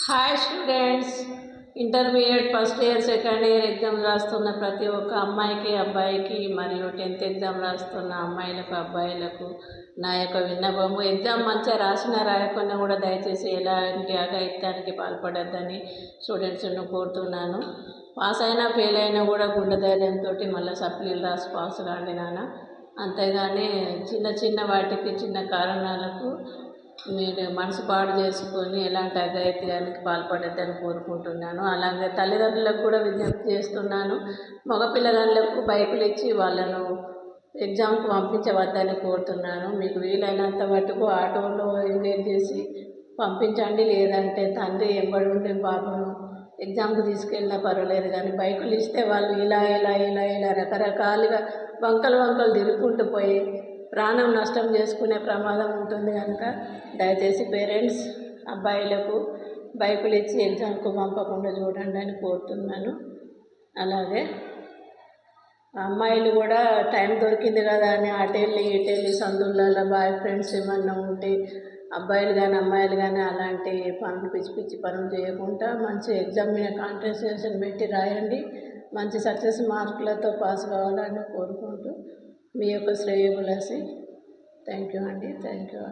Hi students, intermediate first year second year exam రాస్తున్న ప్రతి ఒక్క అమ్మాయికి అబ్బాయికి మరియు 10th ఎగ్జామ్ రాస్తున్న అమ్మాయిలకు అబ్బాయిలకు నా యొక్క విన్నపము, ఎగ్జామ్ మంచిగా రాసినా రాయకుండా కూడా దయచేసి ఎలాంటి అఘాయిత్యానికి పాల్పడద్దని స్టూడెంట్స్ను కోరుతున్నాను. పాస్ అయినా ఫెయిల్ అయినా కూడా గుండె ధైర్యంతో మళ్ళీ సప్లీలు రాసి పాస్ కాండి నాన్న. అంతేగాని చిన్న చిన్న వాటికి చిన్న కారణాలకు మీరు మనసు పాడు చేసుకొని ఎలాంటి అఘాయిత్యానికి పాల్పడద్దని కోరుకుంటున్నాను. అలాగే తల్లిదండ్రులకు కూడా విజ్ఞప్తి చేస్తున్నాను, మగపిల్లగాళ్ళకు బైకులు ఇచ్చి వాళ్ళను ఎగ్జామ్కి పంపించవద్దని కోరుతున్నాను. మీకు వీలైనంత మటుకు ఆటోలో ఎంగేజ్ చేసి పంపించండి, లేదంటే తండ్రి ఎంబడి ఉండి బాబును ఎగ్జామ్కి తీసుకెళ్ళినా పర్వాలేదు. కానీ బైకులు ఇస్తే వాళ్ళు ఇలా ఇలా ఇలా ఇలా రకరకాలుగా వంకలు తిరుగుకుంటూ పోయి ప్రాణం నష్టం చేసుకునే ప్రమాదం ఉంటుంది. కనుక దయచేసి పేరెంట్స్ అబ్బాయిలకు బైకులు ఇచ్చి ఎగ్జామ్కు పంపకుండా చూడండి అని కోరుతున్నాను. అలాగే అమ్మాయిలు కూడా టైం దొరికింది కదా అని అటెళ్ళి ఇటెళ్ళి సందులలో బాయ్ ఫ్రెండ్స్ ఏమన్నా ఉంటే అబ్బాయిలు కానీ అమ్మాయిలు కానీ అలాంటి పనులు పిచ్చి పనులు చేయకుండా మంచి ఎగ్జామ్ మీద కాన్సంట్రేషన్ పెట్టి రాయండి. మంచి సక్సెస్ మార్కులతో పాస్ కావాలని కోరుకుంటూ మీ యొక్క శ్రేయోభిలాషి. థ్యాంక్ యూ అండి. Thank you.